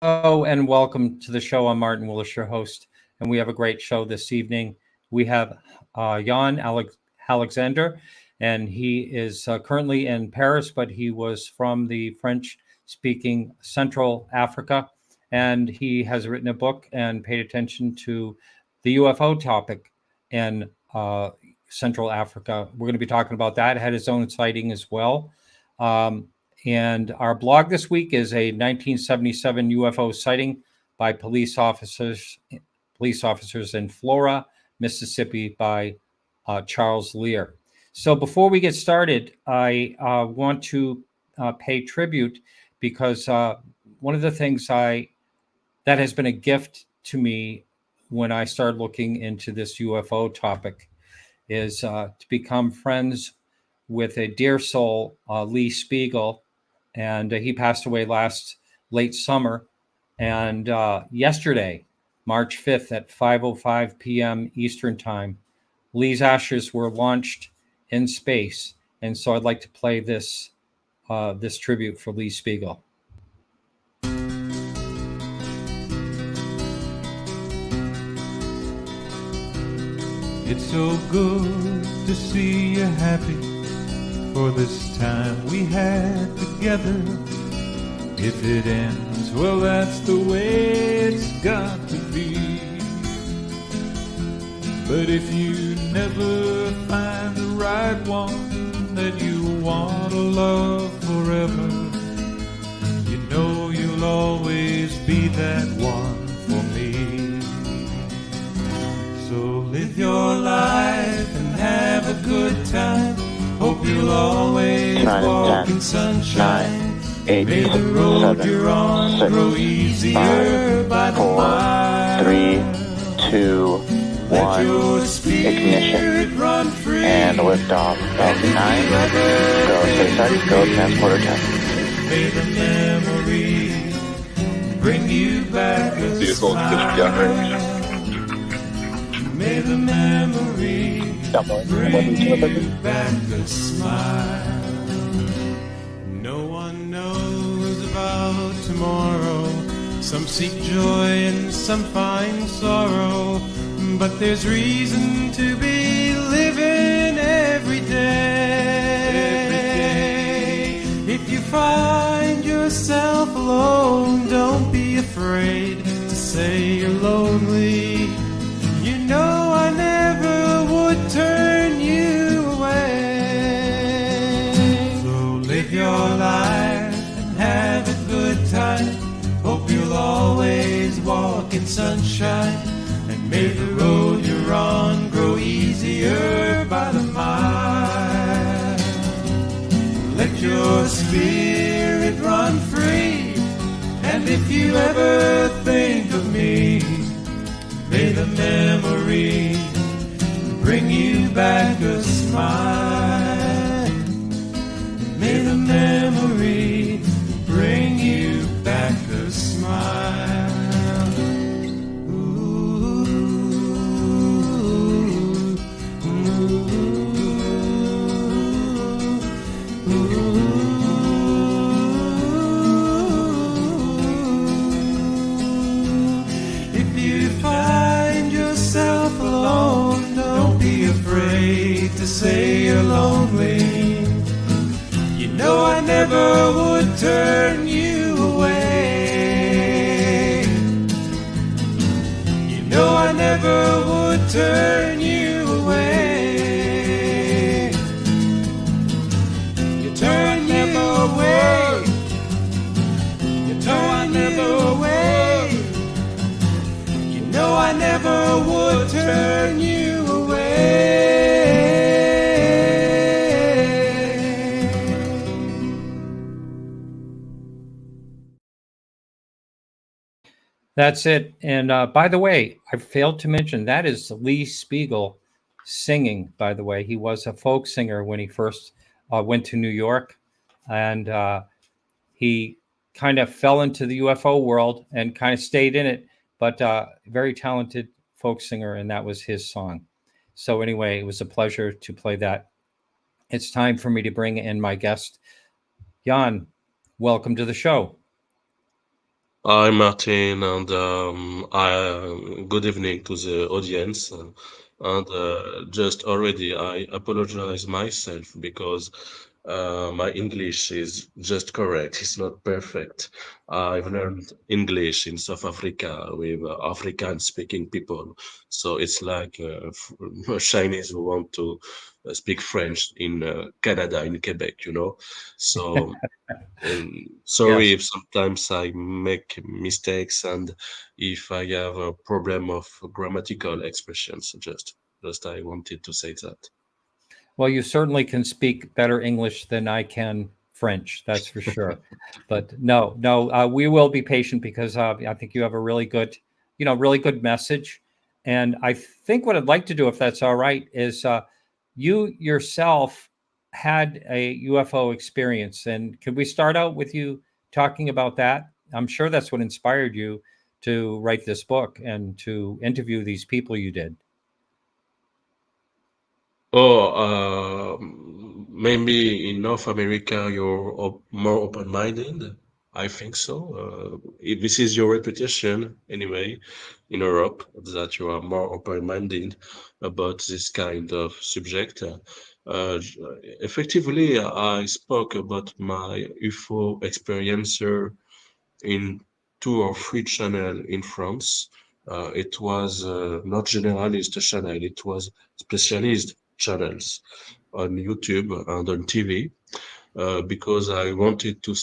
Hello and welcome to the show. I'm Martin Willis, your host, and we have a great show this evening. We have Jann Halexander, and he is currently in Paris, but he was from the French-speaking Central Africa, and he has written a book and paid attention to the UFO topic in Central Africa. We're going to be talking about that. Had his own sighting as well. And our blog this week is a 1977 UFO sighting by police officers in Flora, Mississippi, by Charles Lear. So before we get started, I want to pay tribute because one of the things that has been a gift to me when I started looking into this UFO topic is to become friends with a dear soul, Lee Spiegel. And he passed away late summer. And yesterday, March 5th at 5:05 p.m. Eastern Time, Lee's ashes were launched in space. And so I'd like to play this tribute for Lee Spiegel. It's so good to see you happy for this time we had together. If it ends, well, that's the way it's got to be. But if you never find the right one that you want to love forever, you know you'll always be that one for me. So live your life and have a good time. Hope you'll always walk in sunshine. 9, 8, May the road 7, you're on 6, grow easier 5, by the 4, mile. 3, 2, 1, ignition, run free. And liftoff of 9, go, 6, go, transporter 10. May the memory bring you back a smile. May the memory bring you back a smile. No one knows about tomorrow. Some seek joy and some find sorrow. But there's reason to be living every day. If you find yourself alone, don't be afraid to say you're lonely. You know I never would turn you away. So live your life and have a good time. Hope you'll always walk in sunshine. And may the road you're on grow easier by the mile. Let your spirit run free. And if you ever think of me, may the memory bring you back a smile. May the memory bring you back a smile. Ooh, ooh, ooh. If you find yourself alone, don't be afraid to say you're lonely. You know I never would turn you away. You know I never would turn you away. You turn me away. You turn me away. You know I never would turn you away. That's it. And by the way, I failed to mention that is Lee Spiegel singing, by the way. He was a folk singer when he first went to New York. And he kind of fell into the UFO world and kind of stayed in it. But very talented folk singer, and that was his song. So anyway, it was a pleasure to play that. It's time for me to bring in my guest. Jann, welcome to the show. Hi, Martin, and good evening to the audience. And just already, I apologize myself because my English is just correct. It's not perfect. I've learned English in South Africa with African-speaking people, so it's like Chinese who want to speak French in Canada, in Quebec, you know. So. Sorry Yes. if sometimes I make mistakes and if I have a problem of grammatical expressions. Just I wanted to say that. Well, you certainly can speak better English than I can French, that's for sure. But no, no, we will be patient because I think you have a really good, really good message. And I think what I'd like to do, if that's all right, is you yourself had a UFO experience. And could we start out with you talking about that? I'm sure that's what inspired you to write this book and to interview these people you did. Maybe in North America you're more open-minded. I think so. If this is your reputation anyway in Europe, that you are more open-minded about this kind of subject. Uh, Effectively, I spoke about my UFO experience in two or three channels in France. It was not generalist channel, it was specialist channels on YouTube and on TV because I wanted to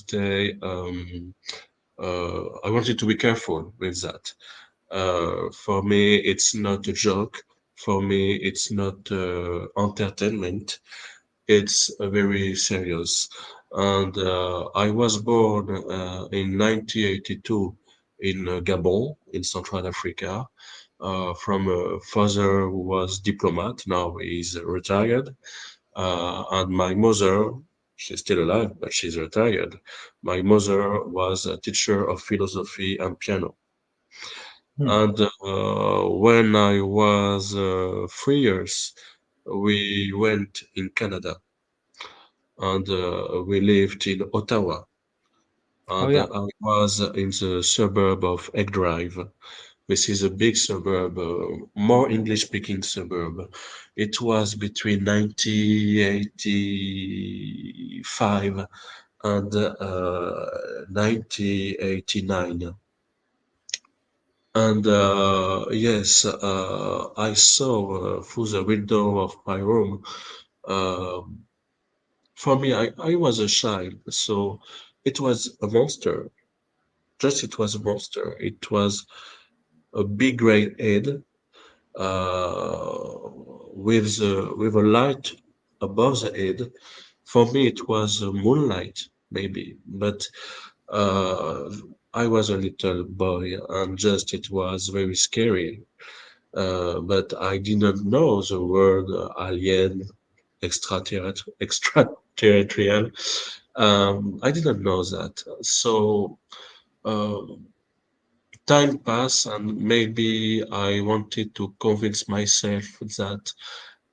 be careful with that. For me, it's not a joke. For me, it's not entertainment. It's very serious. And I was born in 1982 in Gabon, in Central Africa, from a father who was diplomat. Now he's retired. And my mother, she's still alive, but she's retired. My mother was a teacher of philosophy and piano. Hmm. And when I was 3 years, we went in Canada and we lived in Ottawa. Oh, And yeah. I was in the suburb of Egg Drive. This is a big suburb, more English-speaking suburb. It was between 1985 and 1989. And yes, I saw through the window of my room. Um for me, I was a child, so it was a monster. Just it was a monster. It was a big red head with a light above the head. For me, it was a moonlight, maybe, but uh, I was a little boy, and just it was very scary. But I didn't know the word alien, extraterrestrial. I didn't know that. So uh, time passed, and maybe I wanted to convince myself that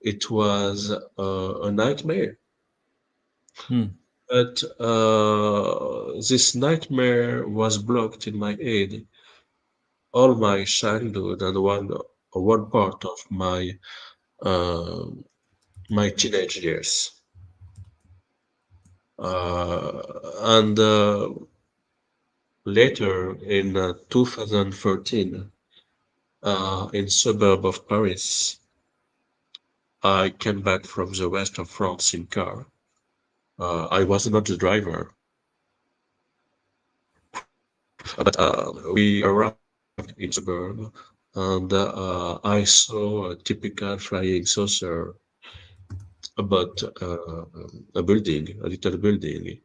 it was a nightmare. Hmm. But this nightmare was blocked in my head all my childhood and one part of uh, my teenage years. And later in 2013, in suburb of Paris, I came back from the west of France in car. I was not the driver, but we arrived in suburb, and I saw a typical flying saucer about a building, a little building.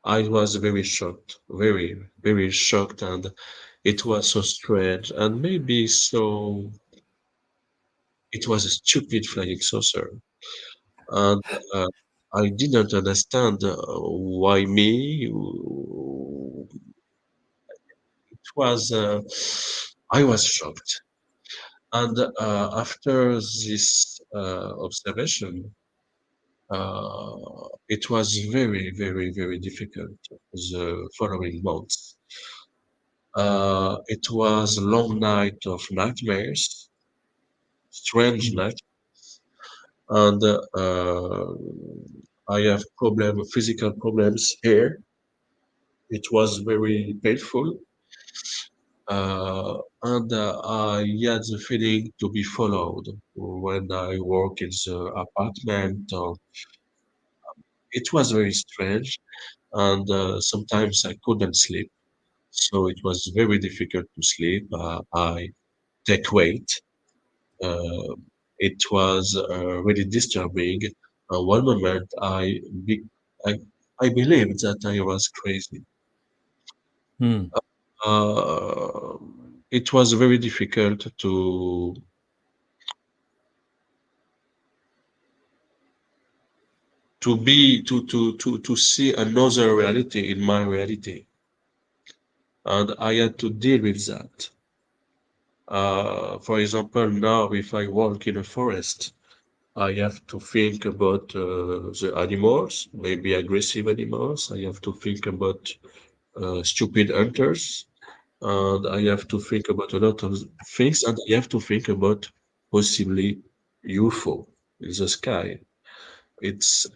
I was very shocked, very, very shocked, and it was so strange, and maybe so it was a stupid flying saucer, and uh, I didn't understand why me. It was I was shocked, and after this observation, it was very, very, very difficult the following months. It was a long night of nightmares, strange Mm. night, and I have physical problems here. It was very painful, and I had the feeling to be followed when I work in the apartment. Or it was very strange, and sometimes I couldn't sleep, so it was very difficult to sleep. I take weight. Uh, it was really disturbing. One moment, be, I, I believed that I was crazy. Mm. Uh, it was very difficult to see another reality in my reality, and I had to deal with that. For example, now if I walk in a forest, I have to think about the animals, maybe aggressive animals. I have to think about stupid hunters, and I have to think about a lot of things, and I have to think about possibly UFO in the sky. It's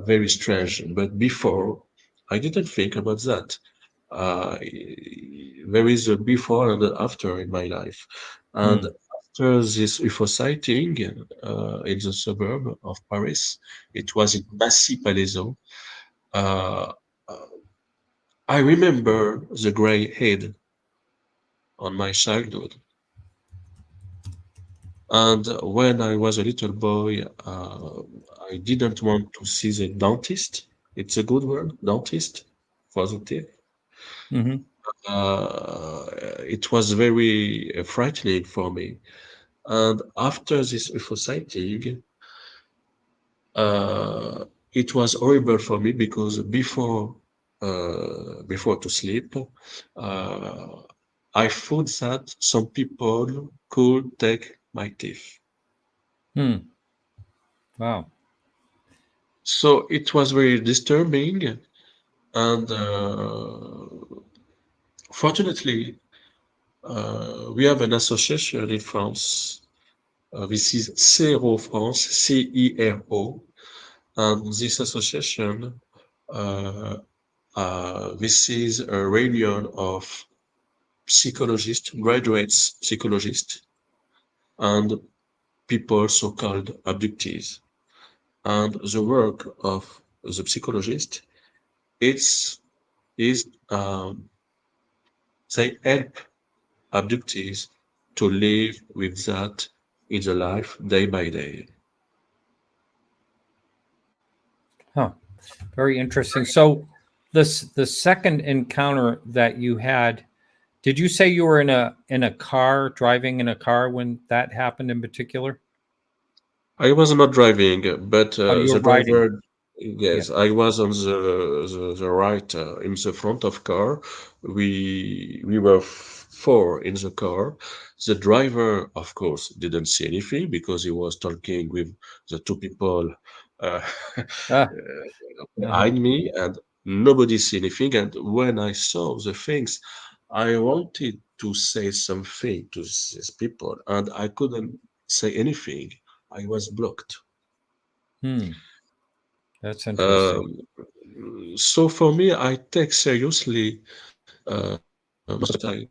very strange. But before, I didn't think about that. Uh, there is a before and a after in my life. And Mm. after this UFO sighting in the suburb of Paris, it was in Massy-Palaiseau. Uh, uh, I remember the gray head on my childhood. And when I was a little boy, I didn't want to see the dentist. It's a good word, dentist, for the teeth. Mm-hmm. It was very frightening for me. And after this UFO sighting, uh, it was horrible for me because before to sleep, uh, I thought that some people could take my teeth. Mm. Wow. So it was very disturbing, and fortunately, we have an association in France. This is CERO France, CERO, and this association, uh, this is a reunion of psychologists, graduates psychologists, and people so-called abductees. And the work of the psychologist, it's is they help abductees to live with that in the life day by day. Huh. Very interesting. So, the second encounter that you had, did you say you were in a car, driving in a car when that happened in particular? I was not driving, but Oh, you were the riding. driver, Yeah. yes, I was on the right in the front of car. We were four in the car. The driver, of course, didn't see anything because he was talking with the two people uh, Ah. Uh-huh. behind me, and nobody see anything. And when I saw the things, I wanted to say something to these people, and I couldn't say anything. I was blocked. Hmm. That's interesting. Um, so for me, I take seriously most of the time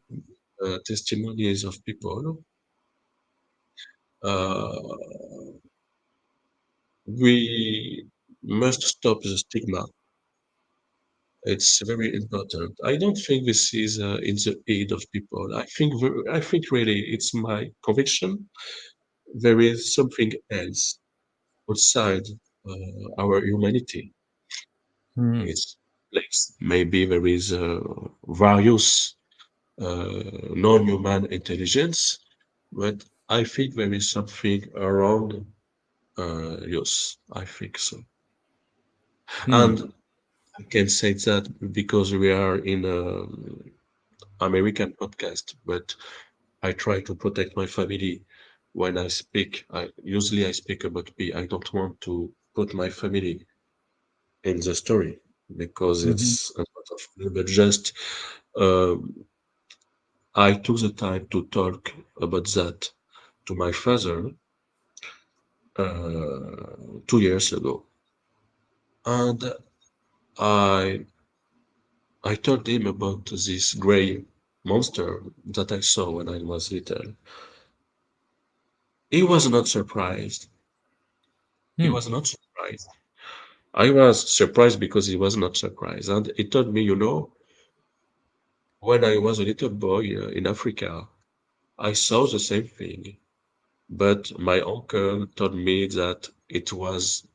testimonies of people. Uh, we must stop the stigma. It's very important. I don't think this is in the aid of people. I think really it's my conviction. There is something else outside our humanity. Hmm. It's place. Maybe there is various non-human intelligence, but I think there is something around us. I think so. Hmm. And I can say that because we are in a American podcast, but I try to protect my family when I speak. I speak about me. I don't want to put my family in the story because Hmm. it's a lot of, but just um, I took the time to talk about that to my father 2 years ago, and I I told him about this gray monster that I saw when I was little. He was not surprised. He Hmm. was not surprised. I was surprised because he was not surprised. And he told me, when I was a little boy in Africa, I saw the same thing. But my uncle told me that it was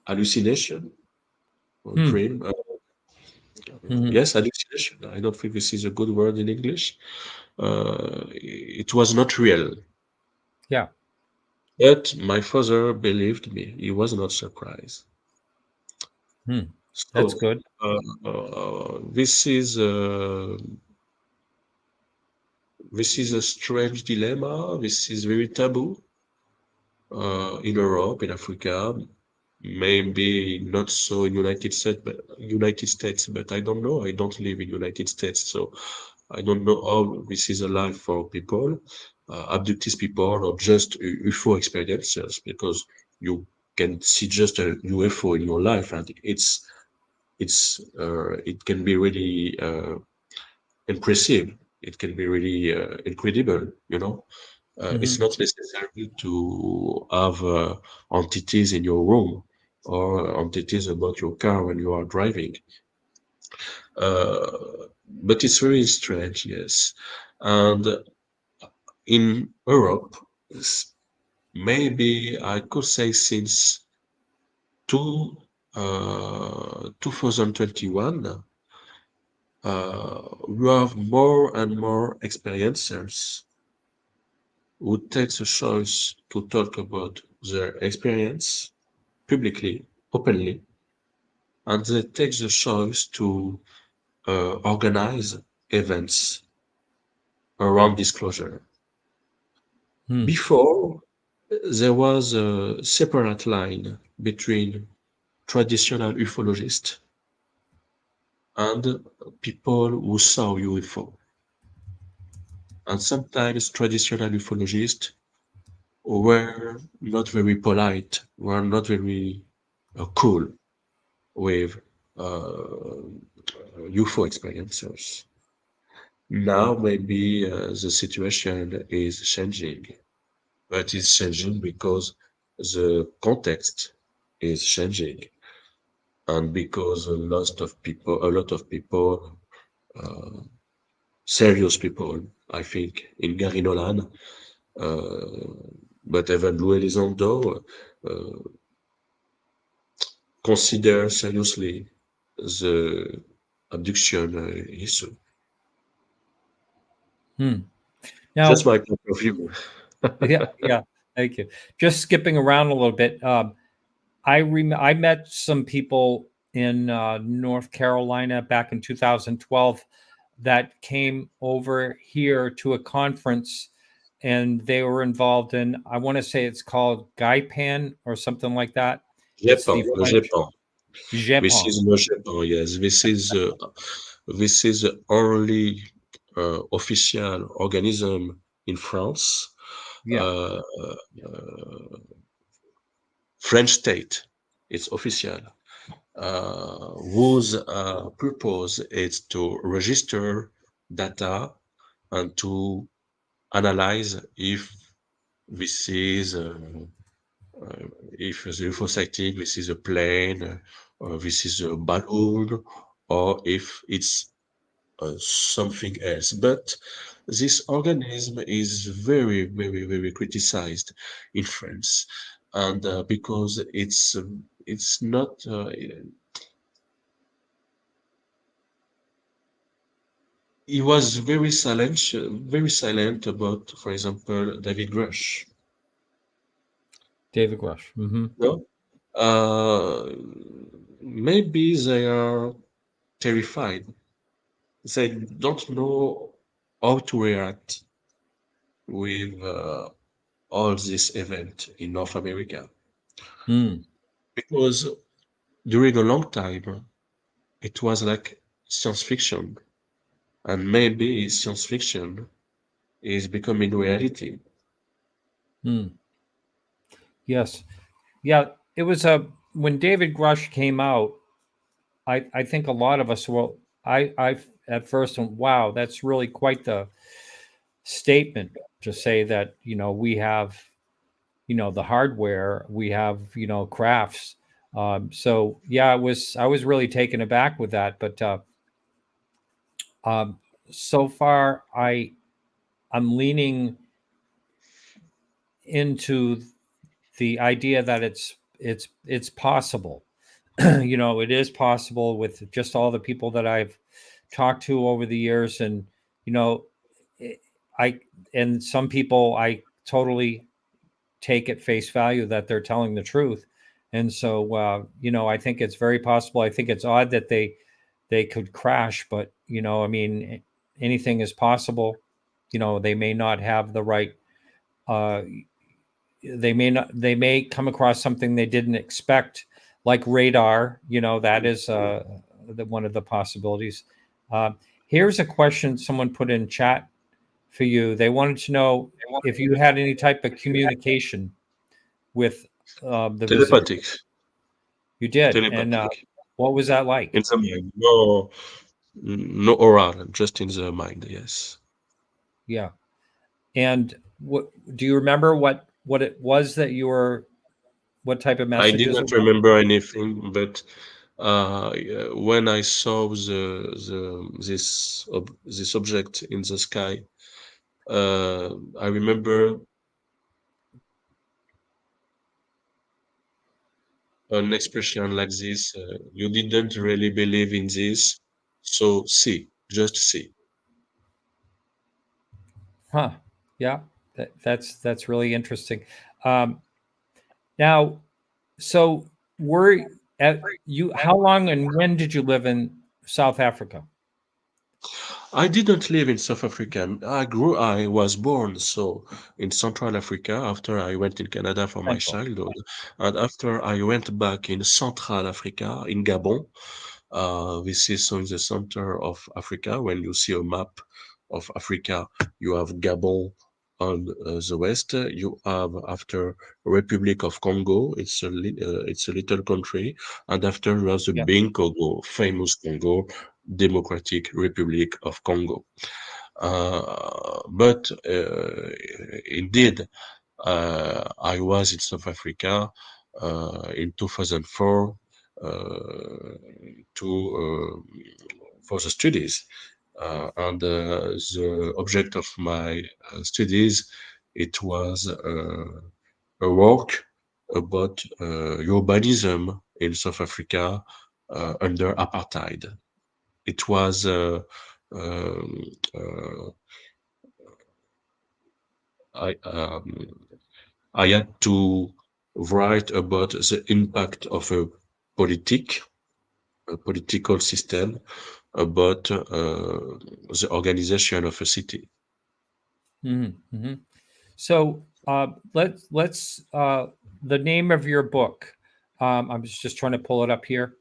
hallucination or Hmm. dream. Hmm. Yes, hallucination. I don't think this is a good word in English. It was not real. Yeah. But my father believed me. He was not surprised. Hmm. That's So good. this is a strange dilemma. This is very taboo in Europe, in Africa, maybe not so in United States, but I don't know. I don't live in United States, so I don't know how this is alive for people, abductees people, or just UFO experiences, because you can see just a UFO in your life, and it can be really impressive. It can be really incredible. It's Hmm. not necessary to have entities in your room or entities about your car when you are driving. But it's very strange, yes. And in Europe, maybe I could say since 2021, we have more and more experiencers who take the choice to talk about their experience publicly, openly, and they take the choice to organize events around disclosure. Hmm. Before, there was a separate line between traditional ufologists and people who saw UFO. And sometimes traditional ufologists were not very polite, were not very cool with UFO experiences. Now maybe the situation is changing, but it's changing because the context is changing, and because a lot of people, uh, serious people, I think, in Gary Nolan, uh, but even Lou Elizondo, consider seriously the abduction issue. Hmm. That's Now, my point of view. yeah, yeah. Thank you. Just skipping around a little bit. I met some people in North Carolina back in 2012 that came over here to a conference, and they were involved in, I want to say it's called Gaipan or something like that. It's Japan, the le French Japan. This Japan. is le Japan, yes. This is the only official organism in France, Yeah. uh, French state. It's official. Whose purpose is to register data and to analyze this is uh, if the UFO sighting, this is a plane, or this is a balloon, or if it's something else. But this organism is very, very, very criticized in France, and because it's not. He was very silent about, for example, David Grush. David Grush. Hmm. No, maybe they are terrified. They don't know how to react with all this event in North America, Mm. because during a long time it was like science fiction. and maybe science fiction is becoming reality. Hmm. Yes. Yeah. It was when David Grush came out. I think a lot of us will. I at first went, wow, that's really quite the statement to say that we have the hardware, we have crafts. So yeah, I was really taken aback with that. But um, so far, I'm leaning into the idea that it's possible. It is possible with just all the people that I've talked to over the years, and you know, I and some people I totally take at face value that they're telling the truth, and so I think it's very possible. I think it's odd that they could crash, but I mean, anything is possible. They may not have the right. Uh, they may come across something they didn't expect, like radar. That is one of the possibilities. uh, Here's a question someone put in chat for you. They wanted to know if you had any type of communication with the visitor. Telepathic, You did. And telepathic. what was that In like? the mind, no oral, just in the mind. Yes. Yeah. And what do you remember what it was that you were, what type of I did messages it not was? remember anything, but when I saw this object in the sky, I remember an expression like this: "You didn't really believe in this, so see, just see." Huh. Yeah. That's really interesting. Um, Now, so were at you, how long and when did you live in South Africa? I didn't live in South Africa. I was born so in Central Africa after I went in Canada for my Central. childhood. And after I went back in Central Africa, in Gabon. This is in the center of Africa. When you see a map of Africa, you have Gabon on the west. You have after Republic of Congo. It's a little country, and after you have the Yeah. big Congo, famous Congo, Democratic Republic of Congo. But indeed, I was in South Africa in 2004 to for the studies, and the object of my studies, it was a work about urbanism in South Africa under apartheid. It was um, uh, I I had to write about the impact of a political system, about the organization of a city. Hmm. So let's the name of your book. I'm just trying to pull it up here.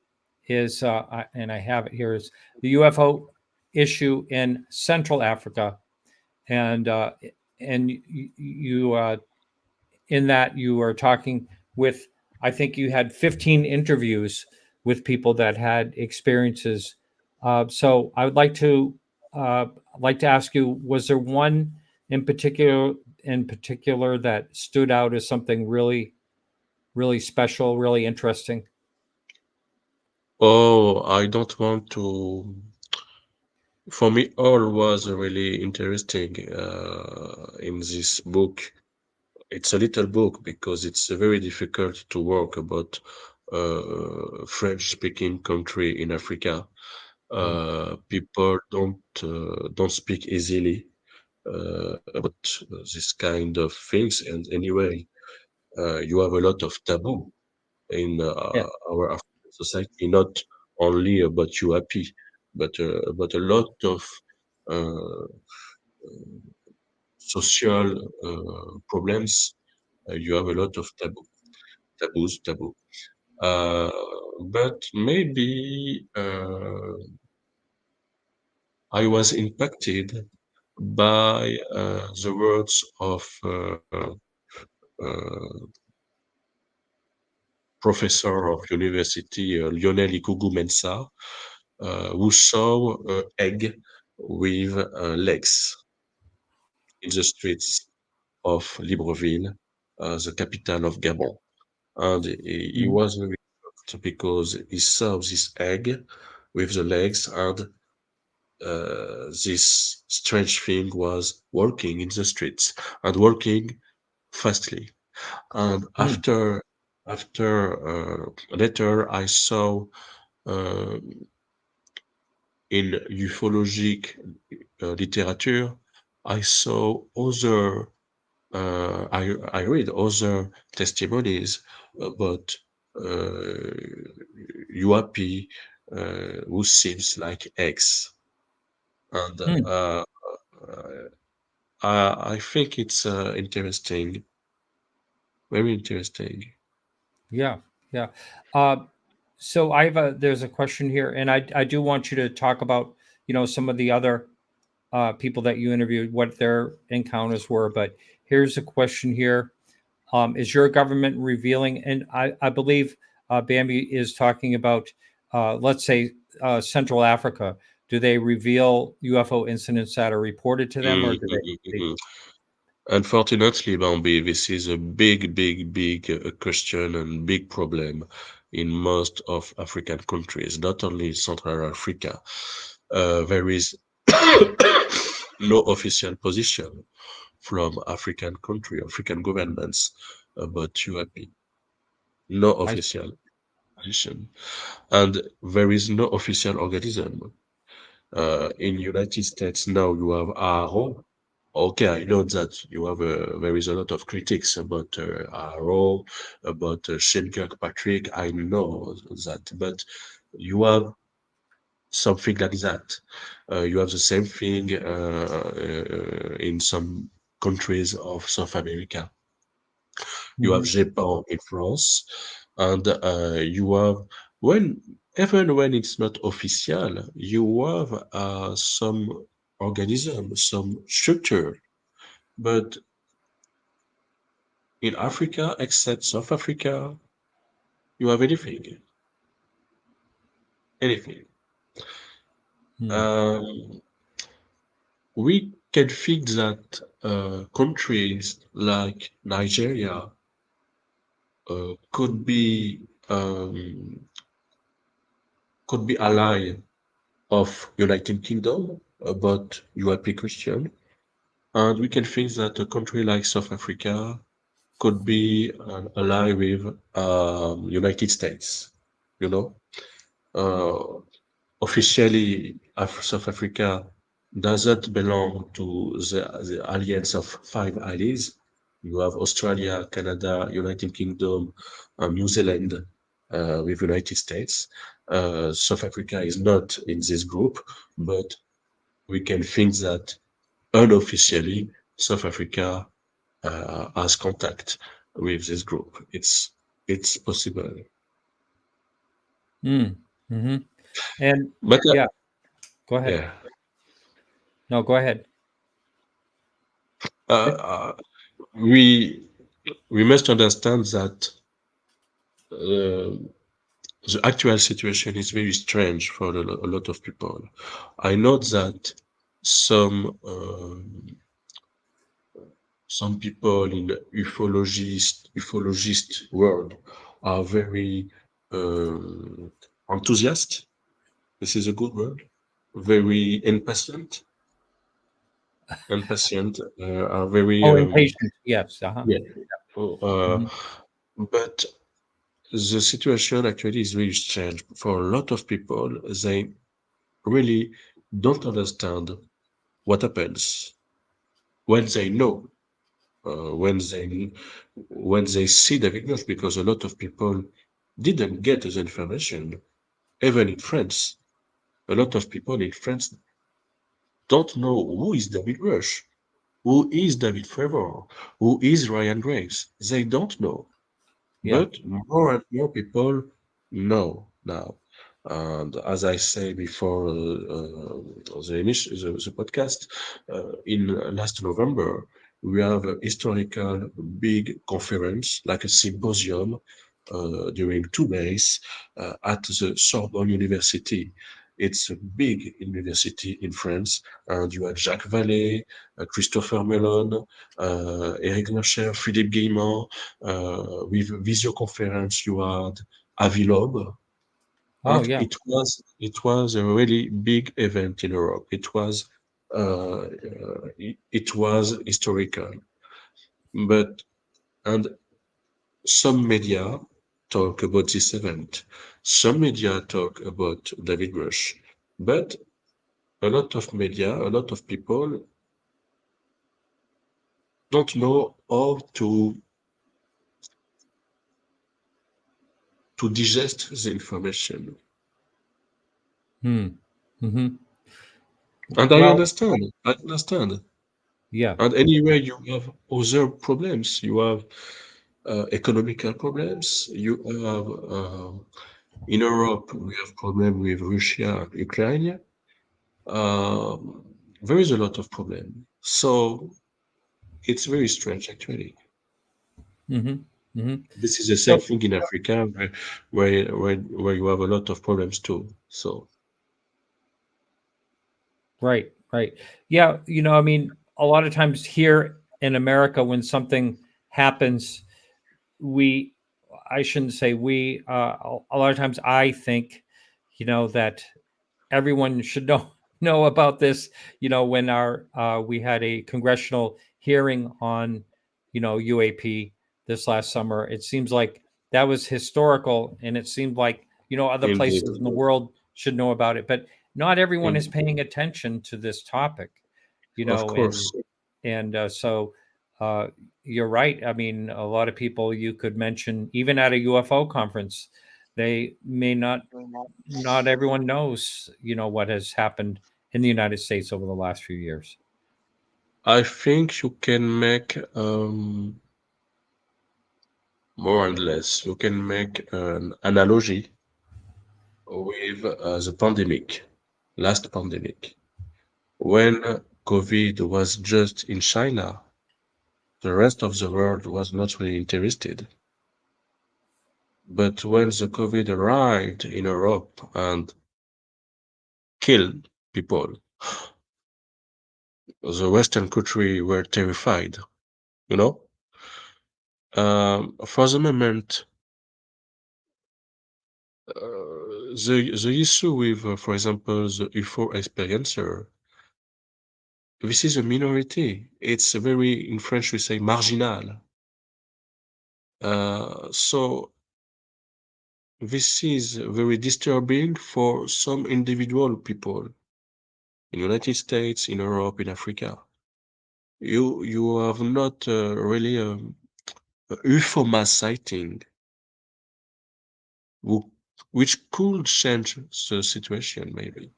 Is and I have it here, is the UFO issue in Central Africa, and you in that you are talking with, I think you had 15 interviews with people that had experiences. So I would uh, like to ask you, was there one in particular that stood out as something really special, really interesting? Oh, I don't want to. For me, all was really interesting in this book. It's a little book because it's very difficult to work about French-speaking country in Africa. Mm. People don't speak easily about this kind of things, and anyway, you have a lot of taboo in Yeah. our African society, not only about you happy, but a lot of uh, social problems. You have a lot of taboo. Uh, but maybe I was impacted by the words of uh, professor of university Lionel Ikugu-Mensah, who saw egg with legs in the streets of Libreville, the capital of Gabon. And he Mhm. was very shocked because he saw this egg with the legs, and this strange thing was walking in the streets and walking fastly. And Mm. after later, I saw uh, in ufologic literature, I saw other I read other testimonies about uh, UAP who seems like X, and Mm. I think it's interesting, very interesting. Yeah, yeah. Uh, so I have a there's a question here, and I do want you to talk about some of the other people that you interviewed, what their encounters were. But here's a question here: is your government revealing? And I believe Bambi is talking about, let's say, Central Africa. Do they reveal UFO incidents that are reported to them, or Mm, do mm, mm, they mm. Unfortunately, Bambi, this is a big, big, big question and big problem in most of African countries, not only Central Africa. There is no official position from African country, African governments about UAP. No I official position. And there is no official organism. In United States now you have ARO. Okay, I know that you have there is a lot of critics about ARO, about Shane Kirkpatrick. I know that, but you have something like that. You have the same thing in some countries of South America. You have Mhm. Japan in France, and you have when even when it's not official, you have some organism, some structure. But in Africa, except South Africa, you have anything, anything. Mm. Um, we can think that countries like Nigeria could be ally of United Kingdom, but you are Christian. And we can think that a country like South Africa could be an ally with United States. You know, uh, officially, South Africa doesn't belong to the alliance of five allies. You have Australia, Canada, United Kingdom, New Zealand, with United States. South Africa is not in this group, but we can think that unofficially, South Africa has contact with this group. It's possible. Mm. Hmm. And But yeah, go ahead. yeah, No, go ahead. uh, uh, we we must understand that the actual situation is very strange for a lot of people. I know that some some people in the ufologist world are very uh, enthusiastic. This is a good word. Very impatient, are very Oh, impatient. Yes. Uh huh. yeah. Oh, Hmm. but the situation actually is really strange for a lot of people. They really don't understand what happens when they know, when they see the videos, because a lot of people didn't get the information. Even in France, a lot of people in France don't know who is David Rush. Who is David Trevor? Who is Ryan Graves? They don't know, Yeah. but more and more people know now. And as I say before the podcast, in last November, we have a historical big conference, like a symposium, during 2 days at the Sorbonne University. It's a big university in France, and you had Jacques Vallée, Christopher Mellon, Eric Locher, Philippe Guillemot. With video conference, you had Avi Loeb, Oh, and yeah. it was a really big event in Europe. It was historical, but and some media talk about this event. Some media talk about David Rush, but a lot of media, a lot of people don't know how to digest the information. Hmm. Hmm. And I Well, understand. I understand. yeah. And anyway, you have other problems. You have economical problems. You have in Europe, we have problem with Russia and Ukraine. Um, there is a lot of problem. So it's very strange, actually. Hmm. Hmm. This is the same So, thing in Africa, where you have a lot of problems too. So right, right. Yeah, I mean, a lot of times here in America, when something happens, we, I shouldn't say we, a lot of times I think, that everyone should know about this. When we had a congressional hearing on, UAP this last summer, it seems like that was historical, and it seemed like other indeed, places in the world should know about it, but not everyone is indeed, paying attention to this topic. of And course, so uh, you're right. I mean, a lot of people you could mention, even at a UFO conference, they may not everyone knows, what has happened in the United States over the last few years. I think you can make more and less. You can make an analogy with the pandemic, last pandemic. When COVID was just in China, the rest of the world was not really interested. But when the COVID arrived in Europe and killed people, the Western country were terrified, you know? For the moment, the issue with, for example, the UFO experiencer, this is a minority. It's a very, in French we say marginal. So this is very disturbing for some individual people in United States, in Europe, in Africa. You have not really a UFO mass sighting who, which could change the situation maybe.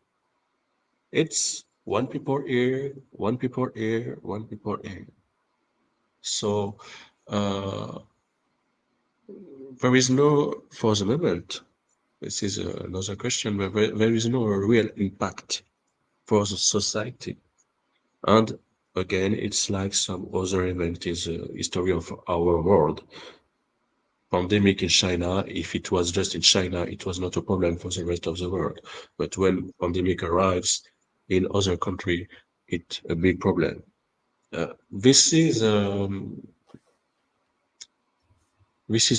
It's one people here, one people here, one people here. So uh, there is no, for the moment, this is another question, but there is no real impact for the society. And again, it's like some other event in the history of our world. Pandemic in China, if it was just in China, it was not a problem for the rest of the world. But when pandemic arrives in other country, it's a big problem. This is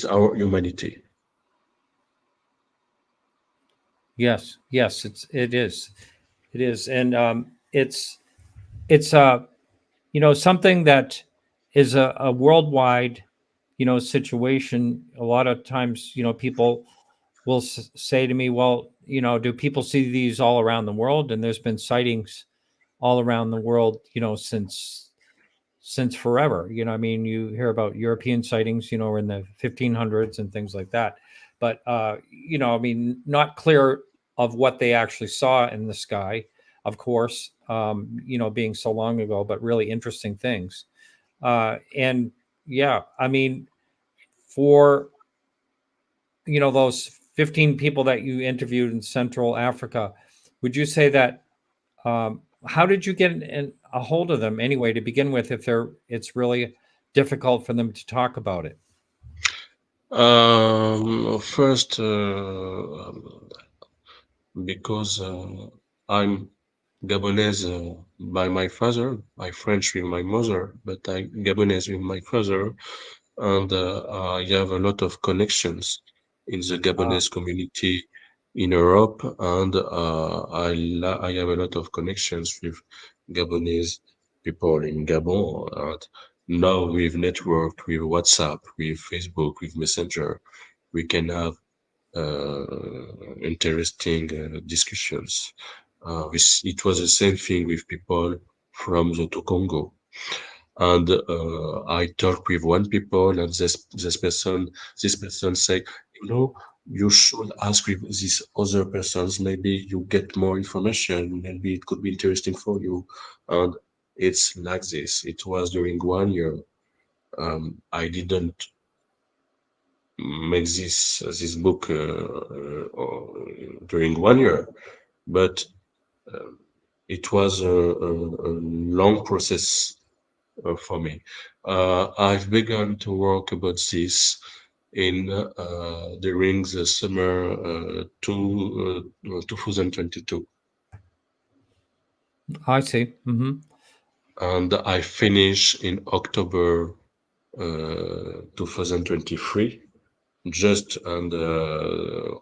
our humanity. Yes, yes, it is, and it's something that is a worldwide, situation. A lot of times, people will say to me, well, do people see these all around the world? And there's been sightings all around the world, since forever. I mean, you hear about European sightings, in the 1500s and things like that. But I mean, not clear of what they actually saw in the sky, of course, being so long ago, but really interesting things. And yeah, I mean, for those 15 people that you interviewed in Central Africa, would you say that how did you get a hold of them anyway to begin with if it's really difficult for them to talk about it? First, because I'm Gabonese by my father, I French with my mother, but I Gabonese with my father, and I have a lot of connections in the Gabonese community in Europe, and I have a lot of connections with Gabonese people in Gabon. And now we've networked with WhatsApp, with Facebook, with Messenger, we can have interesting discussions. It was the same thing with people from the Congo. And I talked with one people, and this person said, you know, you should ask with these other persons. Maybe you get more information. Maybe it could be interesting for you. And it's like this. It was during 1 year. I didn't make this book during 1 year, but it was a long process for me. I've begun to work about this in during the summer 2022, I see. Mm-hmm. and I finished in October 2023. Just and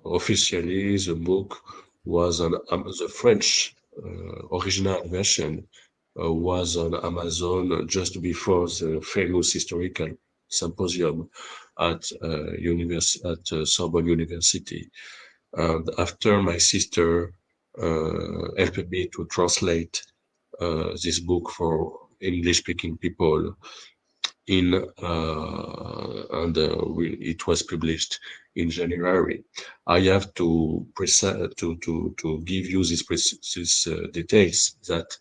officially, the book was on the French original version was on Amazon just before the famous historical symposium at Sorbonne University. And after my sister helped me to translate this book for English-speaking people in it was published in January. I have to give you this details that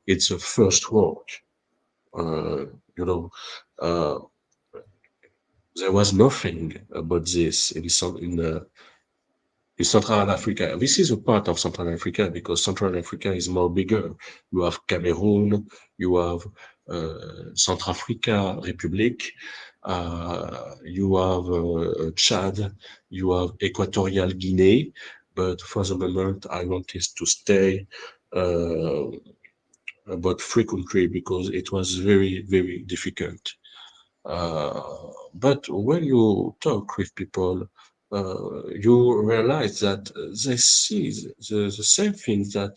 it's a first work. Uh, you know, uh, there was nothing about this in Central Africa. This is a part of Central Africa because Central Africa is more bigger. You have Cameroon, you have Central Africa Republic, you have Chad, you have Equatorial Guinea. But for the moment, I wanted to stay uh, about 3 countries because it was very, very difficult. But when you talk with people, you realize that they see the same things that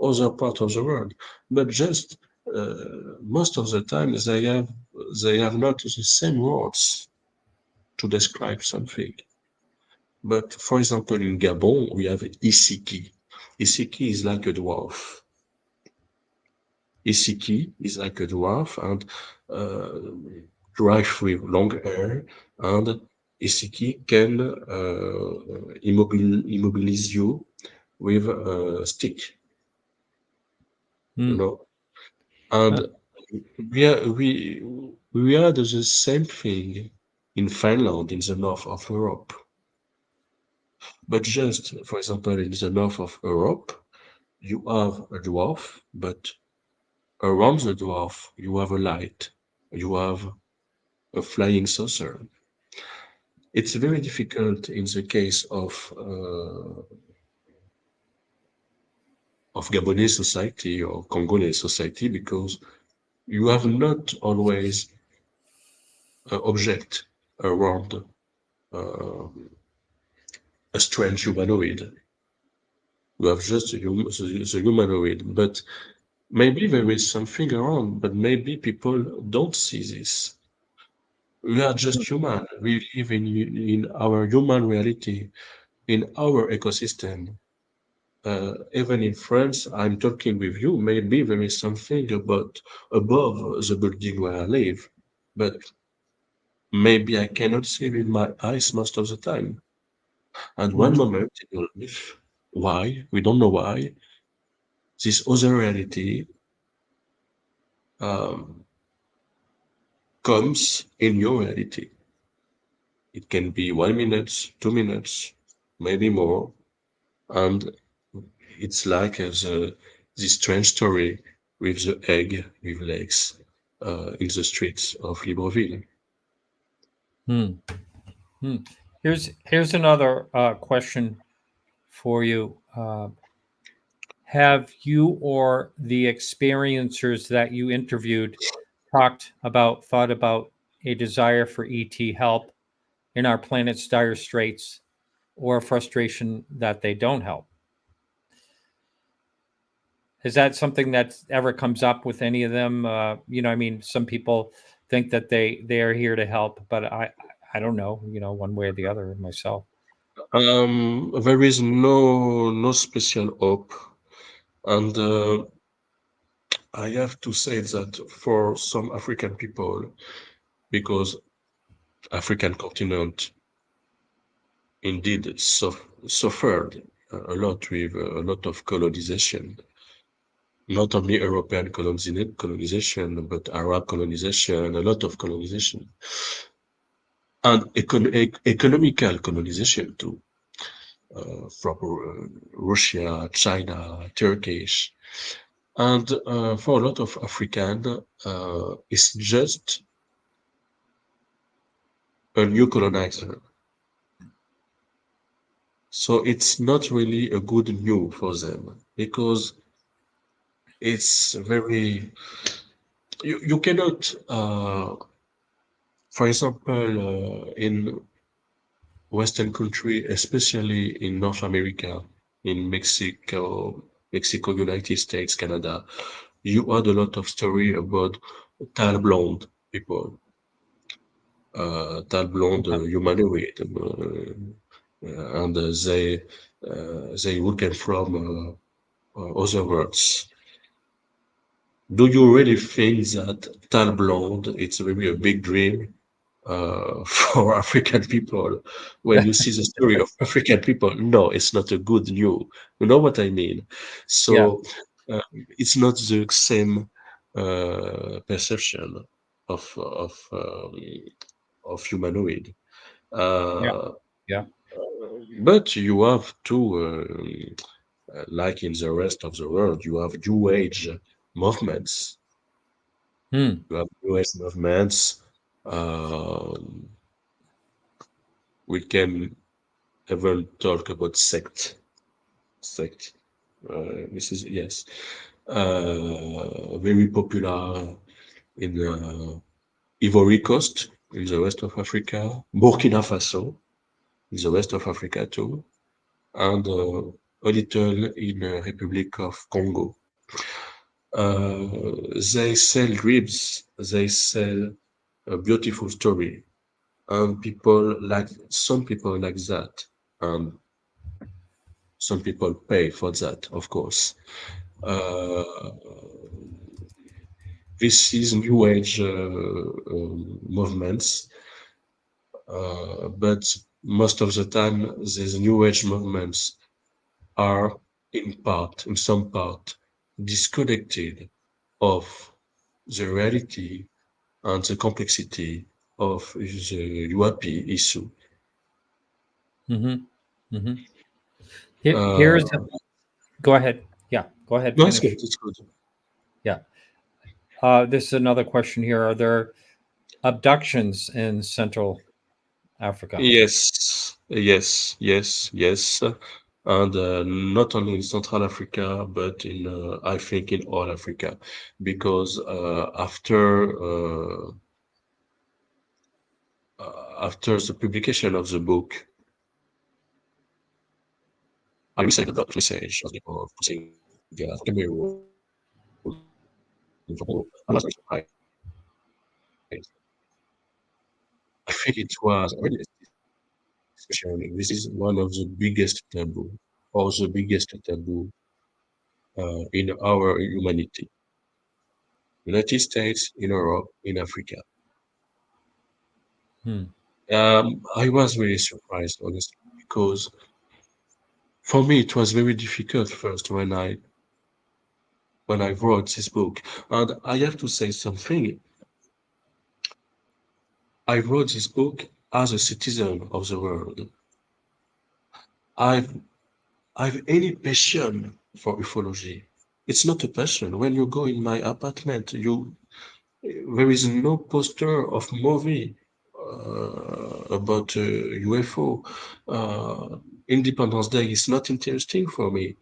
other part of the world, but just most of the time they have not the same words to describe something. But for example, in Gabon, we have Isiki. Isiki is like a dwarf. Isiki is like a dwarf and dwarf with long hair, and Isiki can immobilize you with a stick, you know. And we had the same thing in Finland, in the north of Europe. But just, for example, in the north of Europe, you have a dwarf, but around the dwarf, you have a light. You have a flying saucer. It's very difficult in the case of Gabonese society or Congolese society because you have not always an object around a strange humanoid. You have just the humanoid, but maybe there is something around, but maybe people don't see this. We are just human. We live in our human reality, in our ecosystem. Even in France, I'm talking with you. Maybe there is something about above the building where I live, but maybe I cannot see with my eyes most of the time. And one moment in your life, why? We don't know why. This other reality um, comes in your reality. It can be 1 minute, 2 minutes, maybe more. And it's like this strange story with the egg with legs in the streets of Libreville. Hmm. Hmm. Here's another question for you. Have you or the experiencers that you interviewed thought about a desire for ET help in our planet's dire straits, or a frustration that they don't help? Is that something that ever comes up with any of them? I mean, some people think that they are here to help, but I don't know, one way or the other myself. There is no special hope, and I have to say that for some African people, because African continent indeed suffered a lot with a lot of colonization, not only European colonization, but Arab colonization, a lot of colonization, and economical colonization too, from Russia, China, Turkish. And for a lot of African, it's just a new colonizer. So it's not really a good news for them because it's very, you cannot, for example, in Western country, especially in North America, in Mexico, United States, Canada, you had a lot of story about tall blonde people, tall blonde humanoid, and they who came from other worlds. Do you really think that tall blonde it's really a big dream for African people? When you see the story of African people, no, it's not a good news. You know what I mean? Yeah, So it's not the same perception of of humanoid. yeah, Uh, yeah. but you have to, like in the rest of the world, you have New Age movements. Hmm. You have New Age movements. Um, we can even talk about sect. This is yes, very popular in Ivory Coast in the west of Africa, Burkina Faso in the west of Africa too, and a little in Republic of Congo. They sell ribs, they sell a beautiful story, and some people like that, and some people pay for that, of course. Uh, this is new age movements, but most of the time, these new age movements are in some part, disconnected of the reality and the complexity of the UAP issue. Mm-hmm. Mm-hmm. Uh, Here's Go ahead. Yeah, go ahead. no, it's good. Finish. It's good. Yeah. This is another question here. Are there abductions in Central Africa? Yes, yes, yes, yes. And not only in Central Africa, but in I think in all Africa, because after the publication of the book, I received a lot of message of people saying, yeah, Cameroon, I was very surprised. I think it was already a discussion. This is one of the biggest taboo, or the biggest taboo in our humanity. United States, in Europe, in Africa. Hmm. I was really surprised, honestly, because for me it was very difficult first when I wrote this book. And I have to say something. I wrote this book as a citizen of the world. I've I've any passion for ufology. It's not a passion. When you go in my apartment, there is no poster of movie about UFO. Independence Day is not interesting for me.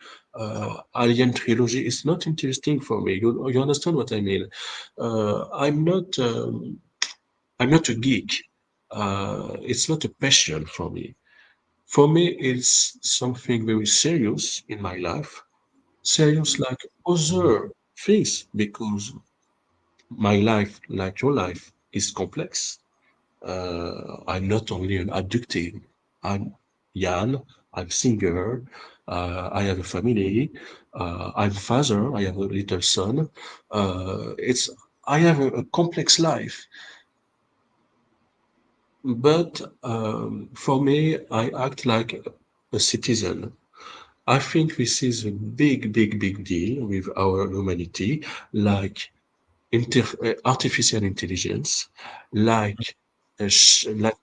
Alien Trilogy is not interesting for me. You understand what I mean? I'm not a geek. It's not a passion for me. For me, it's something very serious in my life. Serious like other things, because my life, like your life, is complex. I'm not only an addictive. I'm Jan. I'm singer. I have a family. I'm father. I have a little son. It's I have a complex life, but for me, I act like a citizen. I think this is a big deal with our humanity, like artificial intelligence, like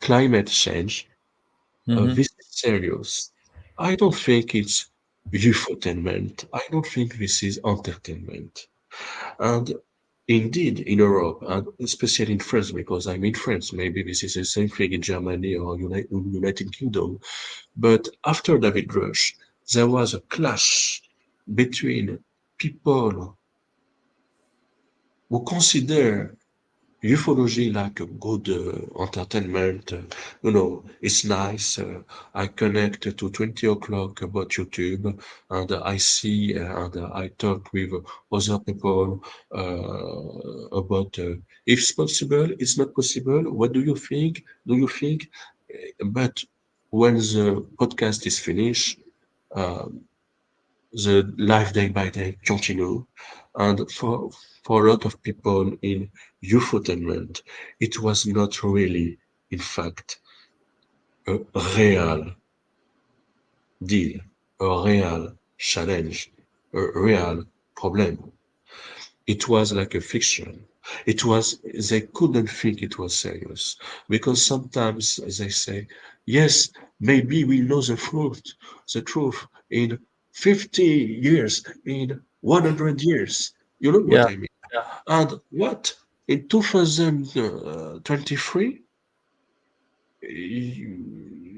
climate change. Hmm. This is serious. I don't think it's infotainment. I don't think this is entertainment. And indeed, in Europe, and especially in France, because I'm in France, maybe this is the same thing in Germany or United Kingdom. But after David Rush, there was a clash between people who consider ufology like a good entertainment. It's nice. I connect to 20 o'clock about YouTube, and I see and I talk with other people about if it's possible, it's not possible. What do you think? Do you think? But when the podcast is finished, uh, the life day by day continue. And for a lot of people in youth, it was not really, in fact, a real deal, a real challenge, a real problem. It was like a fiction. They couldn't think it was serious, because sometimes they say, yes, maybe we know the truth in 50 years, in 100 years. You know what Yeah. I mean? And what? In 2023,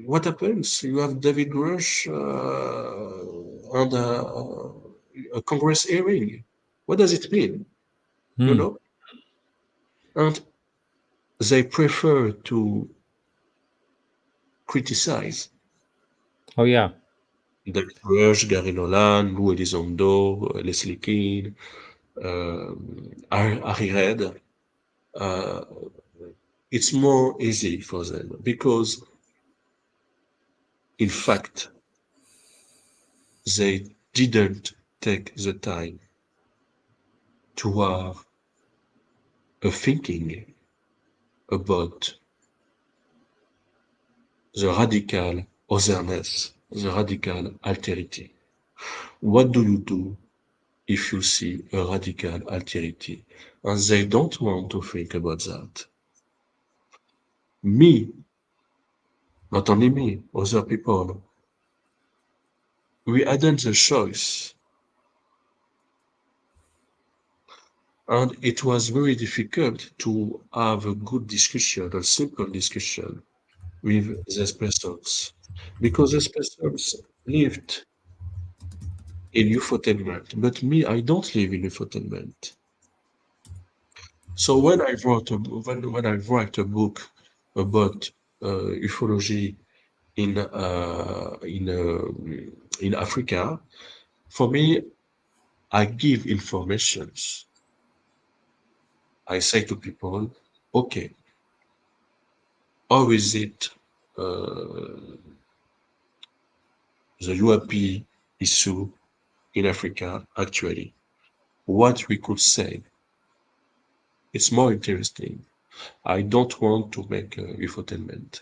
what happens? You have David Rush and a Congress hearing. What does it mean? You Hmm. know? And they prefer to criticize Oh, yeah. David Rush, Gary Nolan, Lou Elizondo, Leslie Keane, Harry Reid. Uh, it's more easy for them because, in fact, they didn't take the time to have a thinking about the radical otherness, the radical alterity. What do you do if you see a radical alterity? And they don't want to think about that. Me, not only me, other people, we hadn't the choice. And it was very difficult to have a good discussion, a simple discussion with these persons, because these persons lived in infotainment, but me, I don't live in infotainment. So when I write a book about ufology in uh, in uh, in Africa, for me, I give informations. I say to people, okay, how is it uh, the UAP issue in Africa actually? What we could say. It's more interesting. I don't want to make infotainment.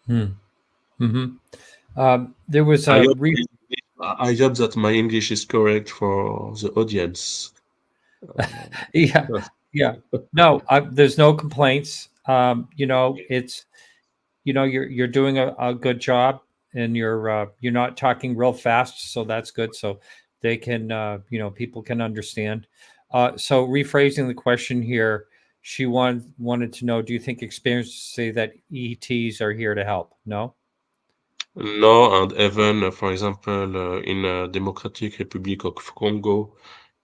Hmm. Hmm. There was I a hope I hope that my English is correct for the audience. yeah, yeah. No, there's no complaints. It's you're doing a good job, and you're not talking real fast, so that's good. So they can, people can understand. So rephrasing the question here, she wanted to know: do you think experiences say that ETs are here to help? No. No, and even, for example, in Democratic Republic of Congo,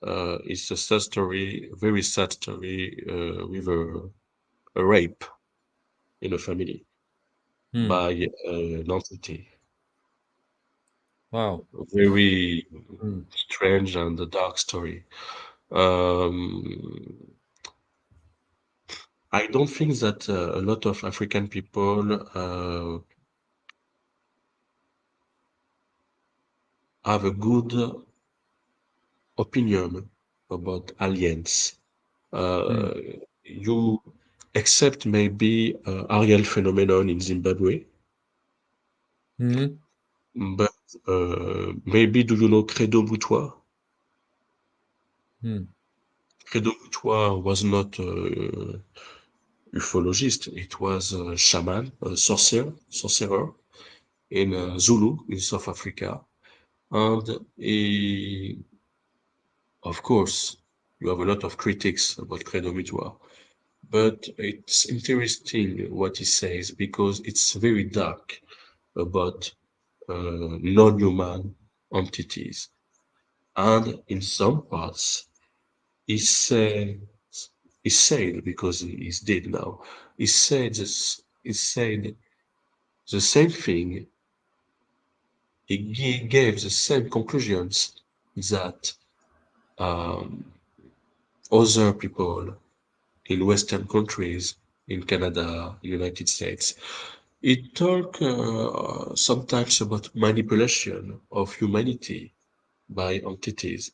it's a sad story, very sad story, with a rape in a family Hmm. by an entity. Wow. Very Hmm. strange and a dark story. Um, I don't think that a lot of African people have a good opinion about aliens. Hmm. Uh, you except maybe Ariel phenomenon in Zimbabwe, Hmm. but maybe do you know Credo Boutois? Hmm. Credo Boutois was not ufologist. It was a shaman, a sorcerer in Zulu in South Africa. And he, of course, you have a lot of critics about Credo Boutois, but it's interesting what he says because it's very dark about non-human entities. And in some parts, he said, he said because he's dead now, he said the same thing. He gave the same conclusions that um, other people in Western countries, in Canada, United States. It talk sometimes about manipulation of humanity by entities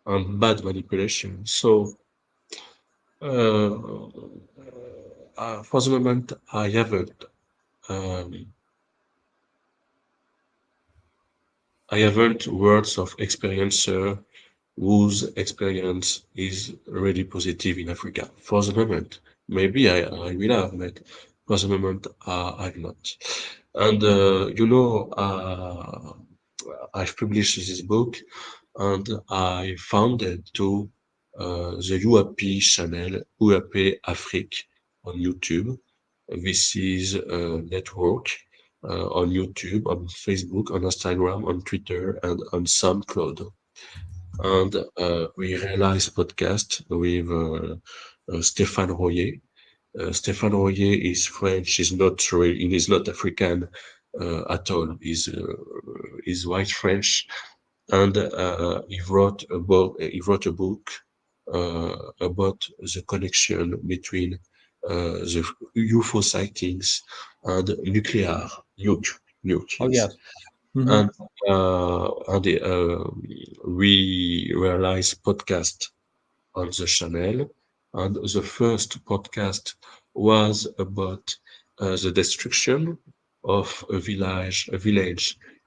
and bad manipulation. So, uh, for the moment, um, I haven't words of experiencer whose experience is really positive in Africa. For the moment, maybe I will have, but for the moment, I've not. And, I've published this book and I founded to the UAP channel, UAP Afrique on YouTube. This is a network on YouTube, on Facebook, on Instagram, on Twitter, and on SoundCloud. And we realize podcast with Stéphane Royer. Stéphane Royer is French. He's not African at all. He's white French, and he wrote a book about the connection between the UFO sightings and nuke, Oh nukes. yes. Hmm. And we realize podcast on the channel, and the first podcast was about the destruction of a village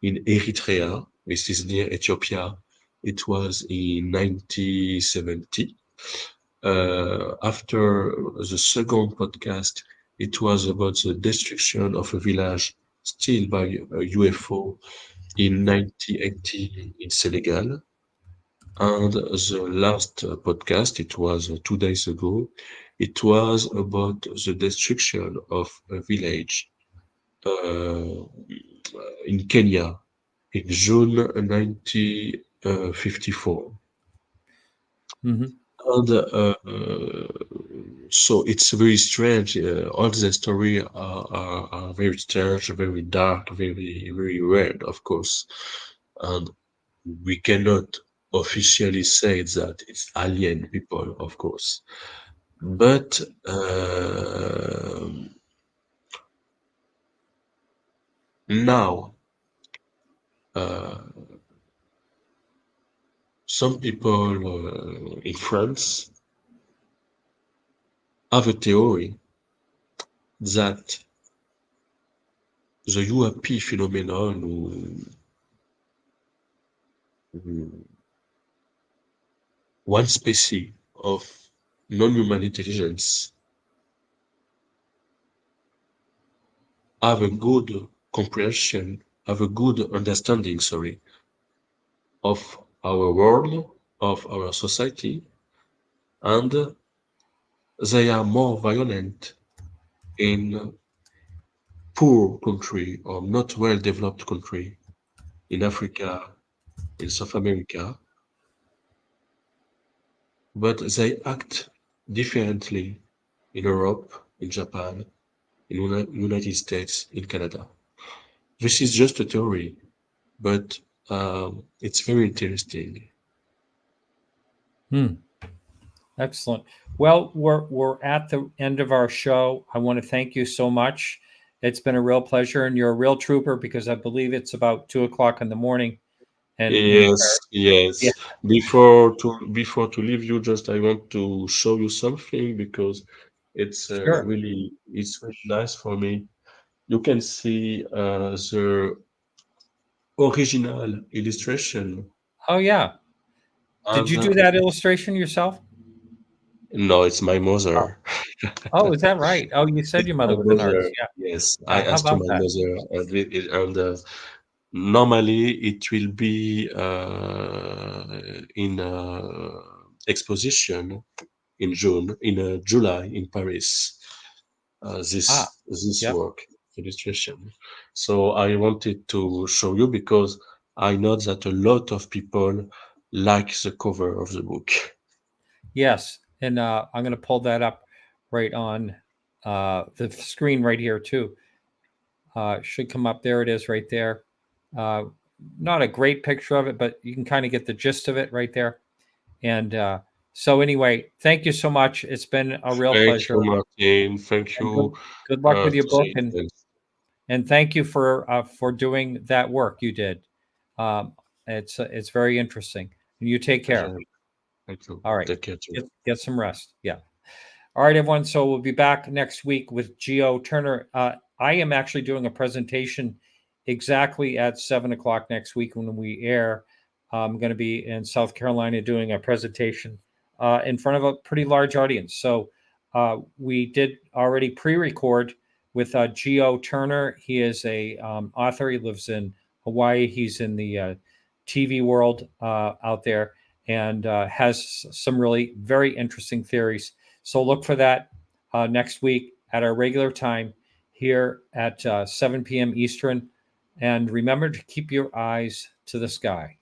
in Eritrea. This is near Ethiopia. It was in 1970. After the second podcast, it was about the destruction of a village still by a UFO in 1980 in Senegal. And the last podcast, it was 2 days ago, it was about the destruction of a village uh, in Kenya in June 1954. Hmm. And so it's very strange. All the story are very strange, very dark, very weird, of course. And we cannot officially say that it's alien people, of course. But now, uh, some people in France have a theory that the UAP phenomenon, one species of non-human intelligence, have a good comprehension, have a good understanding, sorry, of our world, of our society, and they are more violent in poor country or not well developed country in Africa, in South America, but they act differently in Europe, in Japan, in United States, in Canada. This is just a theory, but it's very interesting. Excellent. Well, we're at the end of our show. I want to thank you so much. It's been a real pleasure, and you're a real trooper because I believe it's about 2 o'clock in the morning. And Yes, yeah, yes. Before to leave you, just I want to show you something because sure. it's really nice for me. You can see the original illustration, Oh yeah. Did and you do that illustration yourself? no, it's my Oh, mother. oh, is that right? Oh, you said It's your my mother was an mother. artist. Yeah. Yes, I How asked to about my that? mother, and normally it will be in exposition in June, in July in Paris. Ah, This yep. work illustration. So I wanted to show you because I know that a lot of people like the cover of the book. Yes. And I'm going to pull that up right on the screen right here too. Should come up. There it is right there. Uh, Not a great picture of it, but you can kind of get the gist of it right there. And so, anyway, thank you so much. It's been a real Thank you, pleasure. Martin. Thank And you good luck with your to book. the audience. And thank you for doing that work you did. Um, it's very interesting. And you take care. Thank you. All right. Take care too. Get some rest. Yeah. All right, everyone. So we'll be back next week with Geo Turner. I am actually doing a presentation exactly at 7 o'clock next week when we air. I'm going to be in South Carolina doing a presentation in front of a pretty large audience. So we did already pre-record with Geo Turner. He is a author. He lives in Hawaii. He's in the TV world out there and has some really very interesting theories. So look for that next week at our regular time here at 7 p.m. Eastern. And remember to keep your eyes to the sky.